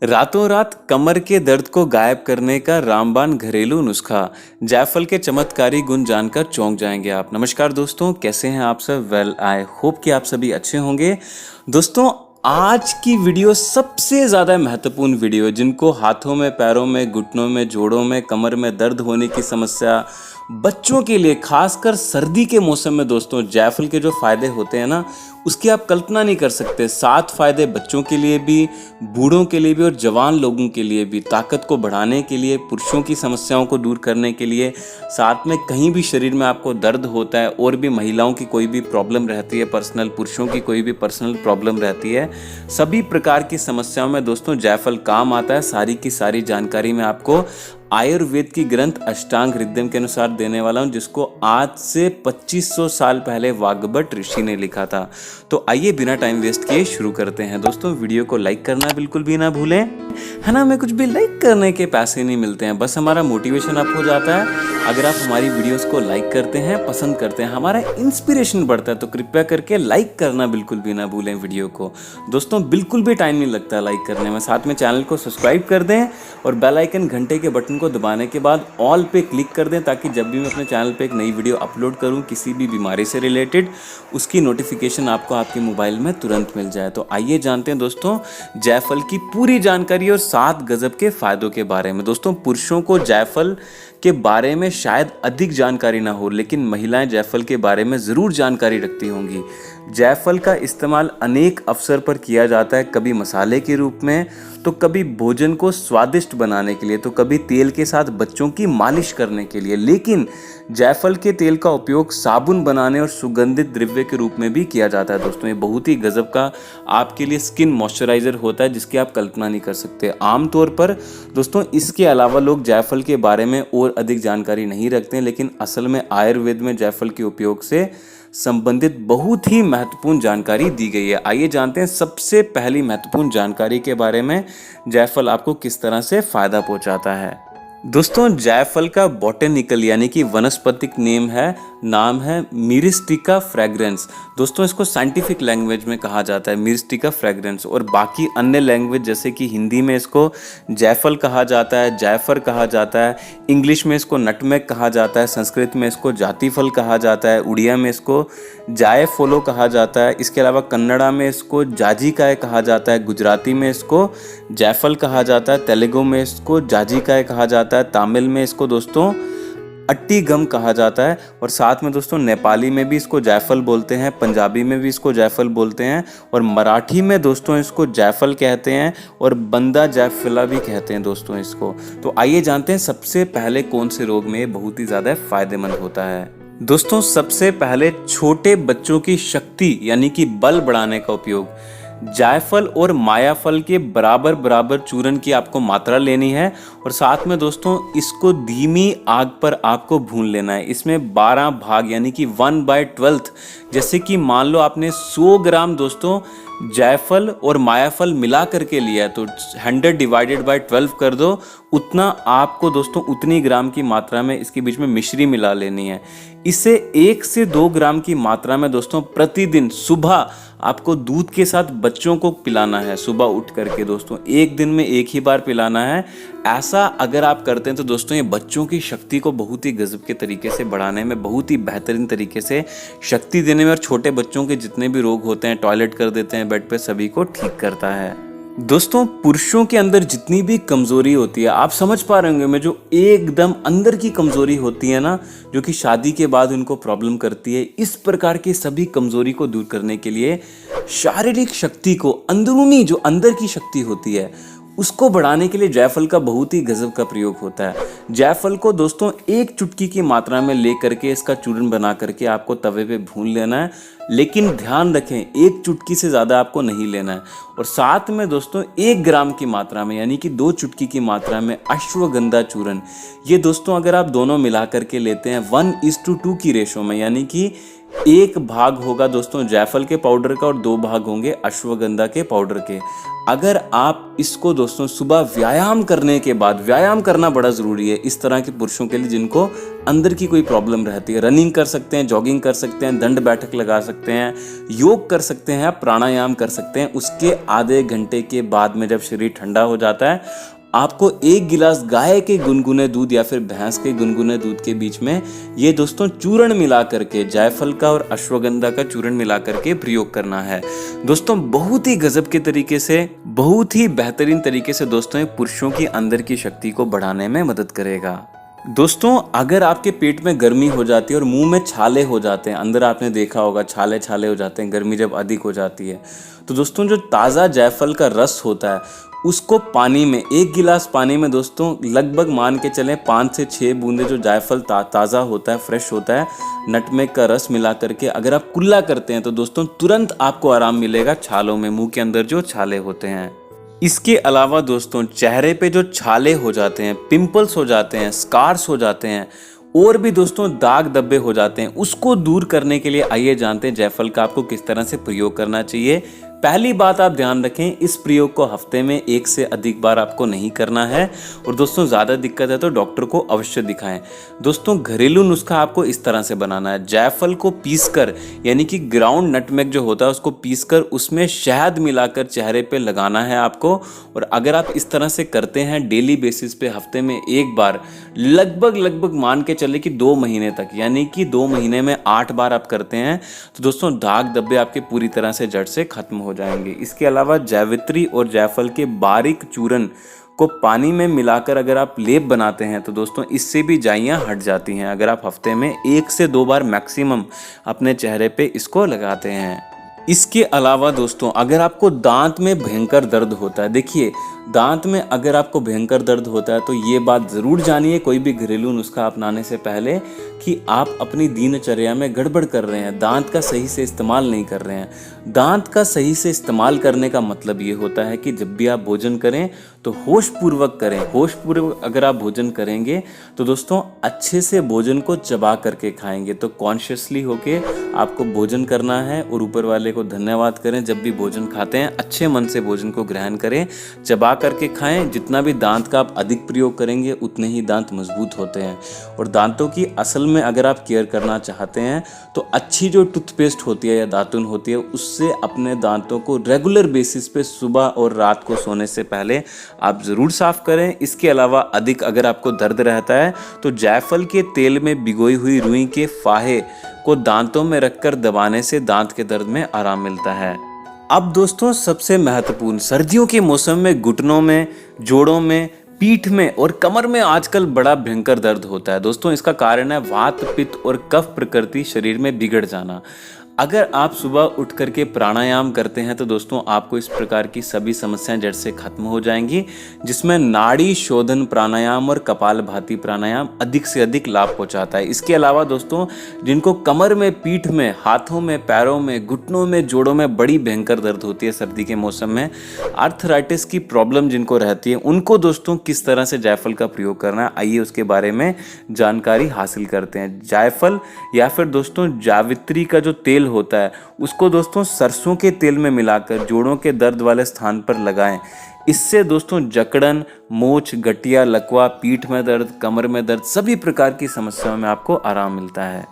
रातों रात कमर के दर्द को गायब करने का रामबाण घरेलू नुस्खा। जायफल के चमत्कारी गुण जानकर चौंक जाएंगे आप। नमस्कार दोस्तों, कैसे हैं आप सब? वेल, आई होप कि आप सभी अच्छे होंगे। दोस्तों, आज की वीडियो सबसे ज़्यादा महत्वपूर्ण वीडियो, जिनको हाथों में, पैरों में, घुटनों में, जोड़ों में, कमर में दर्द होने की समस्या, बच्चों के लिए खासकर सर्दी के मौसम में दोस्तों जायफल के जो फायदे होते हैं ना, उसकी आप कल्पना नहीं कर सकते। 7 फायदे बच्चों के लिए भी, बूढ़ों के लिए भी और जवान लोगों के लिए भी। ताकत को बढ़ाने के लिए, पुरुषों की समस्याओं को दूर करने के लिए, साथ में कहीं भी शरीर में आपको दर्द होता है और भी महिलाओं की कोई भी प्रॉब्लम रहती है पर्सनल, पुरुषों की कोई भी पर्सनल प्रॉब्लम रहती है, सभी प्रकार की समस्याओं में दोस्तों जायफल काम आता है। सारी की सारी जानकारी मैं आपको आयुर्वेद की ग्रंथ अष्टांग हृदय के अनुसार देने वाला हूं, जिसको आज से 2500 साल पहले वाग्भट ऋषि ने लिखा था। तो आइए बिना टाइम वेस्ट किए शुरू करते हैं। दोस्तों, वीडियो को लाइक करना बिल्कुल भी ना भूलें, है ना। हमें कुछ भी लाइक करने के पैसे नहीं मिलते हैं, बस हमारा मोटिवेशन अप हो जाता है अगर आप हमारी वीडियोस को लाइक करते हैं, पसंद करते हैं, हमारा इंस्पिरेशन बढ़ता है। तो कृपया करके लाइक करना बिल्कुल भी ना भूलें वीडियो को। दोस्तों, बिल्कुल भी टाइम नहीं लगता लाइक करने में। साथ में चैनल को सब्सक्राइब कर दें और बेल आइकन घंटे के बटन को दबाने के बाद ऑल पे क्लिक कर दें, ताकि जब भी मैं अपने चैनल पे एक नई वीडियो अपलोड करूं किसी भी बीमारी से रिलेटेड, उसकी नोटिफिकेशन आपको आपके मोबाइल में तुरंत मिल जाए। तो आइए जानते हैं दोस्तों जायफल की पूरी जानकारी और 7 गजब के फायदों के बारे में। दोस्तों, पुरुषों को जायफल के बारे में शायद अधिक जानकारी ना हो, लेकिन महिलाएं जायफल के बारे में ज़रूर जानकारी रखती होंगी। जायफल का इस्तेमाल अनेक अवसर पर किया जाता है, कभी मसाले के रूप में, तो कभी भोजन को स्वादिष्ट बनाने के लिए, तो कभी तेल के साथ बच्चों की मालिश करने के लिए। लेकिन जायफल के तेल का उपयोग साबुन बनाने और सुगंधित द्रव्य के रूप में भी किया जाता है। दोस्तों, ये बहुत ही गजब का आपके लिए स्किन मॉइस्चराइजर होता है, जिसकी आप कल्पना नहीं कर सकते। आमतौर पर दोस्तों इसके अलावा लोग जायफल के बारे में और अधिक जानकारी नहीं रखते हैं, लेकिन असल में आयुर्वेद में जायफल के उपयोग से संबंधित बहुत ही महत्वपूर्ण जानकारी दी गई है। आइए जानते हैं सबसे पहली महत्वपूर्ण जानकारी के बारे में, जायफल आपको किस तरह से फायदा पहुंचाता है। दोस्तों, जायफल का बॉटेनिकल यानी कि वानस्पतिक नाम है मिरिस्टिका फ्रेग्रेंस। दोस्तों, इसको साइंटिफिक लैंग्वेज में कहा जाता है मिरिस्टिका फ्रेग्रेंस, और बाकी अन्य लैंग्वेज जैसे कि हिंदी में इसको जायफल कहा जाता है, जायफर कहा जाता है, इंग्लिश में इसको नटमेग कहा जाता है, संस्कृत में इसको जातिफल कहा जाता है, उड़िया में इसको जायफोलो कहा जाता है, इसके अलावा कन्नड़ा में इसको जाजिकाय कहा जाता है, गुजराती में इसको जायफल कहा जाता है, तेलुगु में इसको जाजिकाय कहा जाता है, तमिल में इसको दोस्तों अट्टी गम कहा जाता है, और साथ में दोस्तों नेपाली में भी इसको जायफल बोलते हैं, पंजाबी में भी इसको जायफल बोलते हैं, और मराठी में दोस्तों इसको जायफल कहते हैं, और बंदा जायफला भी कहते हैं दोस्तों इसको। तो आइए जानते हैं सबसे पहले कौन से रोग में ये बहुत ही ज़्यादा फायदेमंद होता है। दोस्तों, सबसे पहले छोटे बच्चों की शक्ति यानी कि बल बढ़ाने का उपयोग। जायफल और मायाफल के बराबर बराबर चूर्ण की आपको मात्रा लेनी है, और साथ में दोस्तों इसको धीमी आग पर आपको भून लेना है। इसमें 12 भाग यानी कि 1/12, जैसे कि मान लो आपने 100 ग्राम दोस्तों जायफल और मायाफल मिला करके लिया है, तो 100 डिवाइडेड बाय 12 कर दो, उतना आपको दोस्तों उतनी ग्राम की मात्रा में इसके बीच में मिश्री मिला लेनी है। इसे 1 से 2 ग्राम की मात्रा में दोस्तों प्रतिदिन सुबह आपको दूध के साथ बच्चों को पिलाना है। सुबह उठ करके दोस्तों 1 दिन में 1 ही बार पिलाना है। ऐसा अगर आप करते हैं तो दोस्तों ये बच्चों की शक्ति को बहुत ही गजब के तरीके से बढ़ाने में, बहुत ही बेहतरीन तरीके से शक्ति देने में, और छोटे बच्चों के जितने भी रोग होते हैं, टॉयलेट कर देते हैं बेड पे, सभी को ठीक करता है। दोस्तों, पुरुषों के अंदर जितनी भी कमजोरी होती है, आप समझ पा रहे होंगे मैं, जो एकदम अंदर की कमजोरी होती है ना, जो कि शादी के बाद उनको प्रॉब्लम करती है, इस प्रकार की सभी कमजोरी को दूर करने के लिए शारीरिक शक्ति को, अंदरूनी जो अंदर की शक्ति होती है, उसको बढ़ाने के लिए जायफल का बहुत ही गजब का प्रयोग होता है। जायफल को दोस्तों 1 चुटकी की मात्रा में ले करके इसका चूर्ण बना करके आपको तवे पे भून लेना है, लेकिन ध्यान रखें 1 चुटकी से ज़्यादा आपको नहीं लेना है। और साथ में दोस्तों 1 ग्राम की मात्रा में यानी कि 2 चुटकी की मात्रा में अश्वगंधा चूर्ण, ये दोस्तों अगर आप दोनों मिला करके लेते हैं 1:2 की रेशो में, यानी कि एक भाग होगा दोस्तों जायफल के पाउडर का और 2 भाग होंगे अश्वगंधा के पाउडर के। अगर आप इसको दोस्तों सुबह व्यायाम करने के बाद, व्यायाम करना बड़ा ज़रूरी है इस तरह के पुरुषों के लिए जिनको अंदर की कोई प्रॉब्लम रहती है। रनिंग कर सकते हैं, जॉगिंग कर सकते हैं, दंड बैठक लगा सकते हैं, योग कर सकते हैं, प्राणायाम कर सकते हैं। उसके आधे घंटे के बाद में जब शरीर ठंडा हो जाता है, आपको 1 गिलास गाय के गुनगुने दूध या फिर भैंस के गुनगुने दूध के बीच में ये दोस्तों चूर्ण मिला करके, जायफल का और अश्वगंधा का चूर्ण मिला करके प्रयोग करना है। दोस्तों बहुत ही गजब के तरीके से, बहुत ही बेहतरीन तरीके से दोस्तों ये पुरुषों की अंदर की शक्ति को बढ़ाने में मदद करेगा। दोस्तों अगर आपके पेट में गर्मी हो जाती है और मुंह में छाले हो जाते हैं, अंदर आपने देखा होगा छाले छाले हो जाते हैं गर्मी जब अधिक हो जाती है, तो दोस्तों जो ताज़ा जायफल का रस होता है उसको पानी में, 1 गिलास पानी में दोस्तों लगभग मान के चलें 5 से 6 बूंदे जो जायफल ताज़ा होता है, फ्रेश होता है, नटमेग का रस मिला करके अगर आप कुल्ला करते हैं तो दोस्तों तुरंत आपको आराम मिलेगा छालों में, मुंह के अंदर जो छाले होते हैं। इसके अलावा दोस्तों चेहरे पे जो छाले हो जाते हैं, पिंपल्स हो जाते हैं, स्कार्स हो जाते हैं और भी दोस्तों दाग धब्बे हो जाते हैं, उसको दूर करने के लिए आइए जानते हैं जायफल का आपको किस तरह से प्रयोग करना चाहिए। पहली बात आप ध्यान रखें, इस प्रयोग को हफ्ते में 1 से अधिक बार आपको नहीं करना है और दोस्तों ज़्यादा दिक्कत है तो डॉक्टर को अवश्य दिखाएं। दोस्तों घरेलू नुस्खा आपको इस तरह से बनाना है, जायफल को पीसकर यानी कि ग्राउंड नटमेग जो होता है उसको पीसकर उसमें शहद मिलाकर चेहरे पे लगाना है आपको। और अगर आप इस तरह से करते हैं डेली बेसिस पे हफ्ते में 1 बार, लगभग मान के चले कि 2 महीने तक, यानी कि 2 महीने में 8 बार आप करते हैं तो दोस्तों दाग धब्बे आपके पूरी तरह से जड़ से खत्म हो जाएंगे। इसके अलावा जावित्री और जायफल के बारीक चूर्ण को पानी में मिलाकर अगर आप लेप बनाते हैं तो दोस्तों इससे भी जाइयां हट जाती हैं अगर आप हफ्ते में 1 से 2 बार मैक्सिमम अपने चेहरे पे इसको लगाते हैं। इसके अलावा दोस्तों अगर आपको दांत में भयंकर दर्द होता है, देखिए दांत में अगर आपको भयंकर दर्द होता है तो ये बात ज़रूर जानिए कोई भी घरेलू नुस्खा अपनाने से पहले कि आप अपनी दिनचर्या में गड़बड़ कर रहे हैं, दांत का सही से इस्तेमाल नहीं कर रहे हैं। दांत का सही से इस्तेमाल करने का मतलब ये होता है कि जब भी आप भोजन करें तो होशपूर्वक करें। होशपूर्वक अगर आप भोजन करेंगे तो दोस्तों अच्छे से भोजन को चबा करके खाएंगे, तो कॉन्शियसली होके आपको भोजन करना है और ऊपर वाले को धन्यवाद करें। जब भी भोजन खाते हैं अच्छे मन से भोजन को ग्रहण करें, चबा करके खाएं। जितना भी दांत का आप अधिक प्रयोग करेंगे उतने ही दांत मजबूत होते हैं। और दांतों की असल में अगर आप केयर करना चाहते हैं तो अच्छी जो टूथपेस्ट होती है या दातुन होती है उससे अपने दांतों को रेगुलर बेसिस पे सुबह और रात को सोने से पहले आप ज़रूर साफ करें। इसके अलावा अधिक अगर आपको दर्द रहता है तो जायफल के तेल में भिगोई हुई रुई के फाहे को दांतों में रखकर दबाने से दांत के दर्द में आराम मिलता है। अब दोस्तों सबसे महत्वपूर्ण, सर्दियों के मौसम में घुटनों में, जोड़ों में, पीठ में और कमर में आजकल बड़ा भयंकर दर्द होता है। दोस्तों इसका कारण है वात, पित्त और कफ प्रकृति शरीर में बिगड़ जाना। अगर आप सुबह उठ करके प्राणायाम करते हैं तो दोस्तों आपको इस प्रकार की सभी समस्याएं जड़ से खत्म हो जाएंगी, जिसमें नाड़ी शोधन प्राणायाम और कपालभाति प्राणायाम अधिक से अधिक लाभ पहुंचाता है। इसके अलावा दोस्तों जिनको कमर में, पीठ में, हाथों में, पैरों में, घुटनों में, जोड़ों में बड़ी भयंकर दर्द होती है सर्दी के मौसम में, आर्थराइटिस की प्रॉब्लम जिनको रहती है, उनको दोस्तों किस तरह से जायफल का प्रयोग करना है आइए उसके बारे में जानकारी हासिल करते हैं। जायफल या फिर दोस्तों जावित्री का जो तेल होता है उसको दोस्तों सरसों के तेल में मिलाकर जोड़ों के दर्द वाले स्थान पर लगाएं। इससे दोस्तों जकड़न, मोच, गठिया, लकवा, पीठ में दर्द, कमर में दर्द, सभी प्रकार की समस्याओं में आपको आराम मिलता है।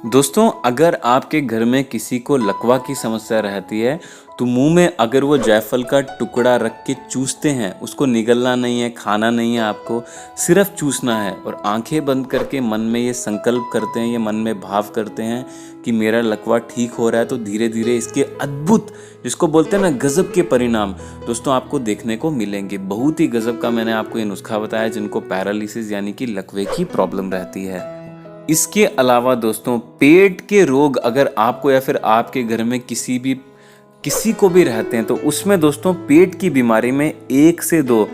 दोस्तों अगर आपके घर में किसी को लकवा की समस्या रहती है तो मुंह में अगर वो जायफल का टुकड़ा रख के चूसते हैं, उसको निगलना नहीं है, खाना नहीं है, आपको सिर्फ चूसना है और आंखें बंद करके मन में ये संकल्प करते हैं, ये मन में भाव करते हैं कि मेरा लकवा ठीक हो रहा है, तो धीरे धीरे इसके अद्भुत, जिसको बोलते हैं ना गजब के परिणाम दोस्तों आपको देखने को मिलेंगे। बहुत ही गजब का मैंने आपको ये नुस्खा बताया जिनको पैरालिसिस यानी कि लकवे की प्रॉब्लम रहती है। इसके अलावा दोस्तों पेट के रोग अगर आपको या फिर आपके घर में किसी को भी रहते हैं तो उसमें दोस्तों पेट की बीमारी में 1 से 2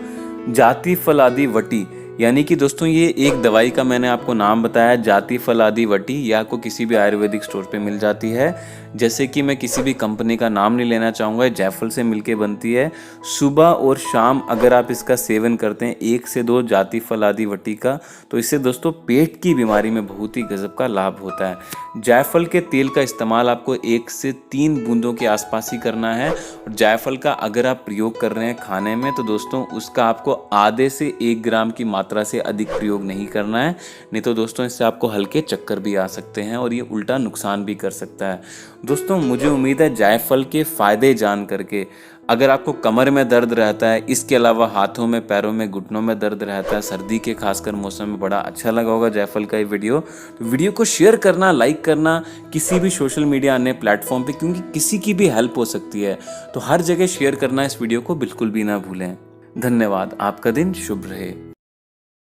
जाति फल आदि वटी यानी कि दोस्तों ये एक दवाई का मैंने आपको नाम बताया, जाति फल आदि वटी। ये आपको किसी भी आयुर्वेदिक स्टोर पे मिल जाती है। जैसे कि मैं किसी भी कंपनी का नाम नहीं लेना चाहूँगा, जायफल से मिलके बनती है। सुबह और शाम अगर आप इसका सेवन करते हैं 1 से 2 जाति फल आदि वटी का, तो इससे दोस्तों पेट की बीमारी में बहुत ही गजब का लाभ होता है। जायफल के तेल का इस्तेमाल आपको 1 से 3 बूंदों के आसपास ही करना है। और जायफल का अगर आप प्रयोग कर रहे हैं खाने में, तो दोस्तों उसका आपको आधे से 1 ग्राम की मात्रा से अधिक प्रयोग नहीं करना है। नहीं तो दोस्तों इससे आपको हल्के चक्कर भी आ सकते हैं और ये उल्टा नुकसान भी कर सकता है। दोस्तों मुझे उम्मीद है जायफल के फायदे जान करके, अगर आपको कमर में दर्द रहता है, इसके अलावा हाथों में, पैरों में, घुटनों में दर्द रहता है, सर्दी के खासकर मौसम में, बड़ा अच्छा लगा होगा जायफल का ये वीडियो। तो वीडियो को शेयर करना, लाइक करना किसी भी सोशल मीडिया अन्य प्लेटफॉर्म पे, क्योंकि किसी की भी हेल्प हो सकती है। तो हर जगह शेयर करना इस वीडियो को बिल्कुल भी ना भूलें। धन्यवाद। आपका दिन शुभ रहे।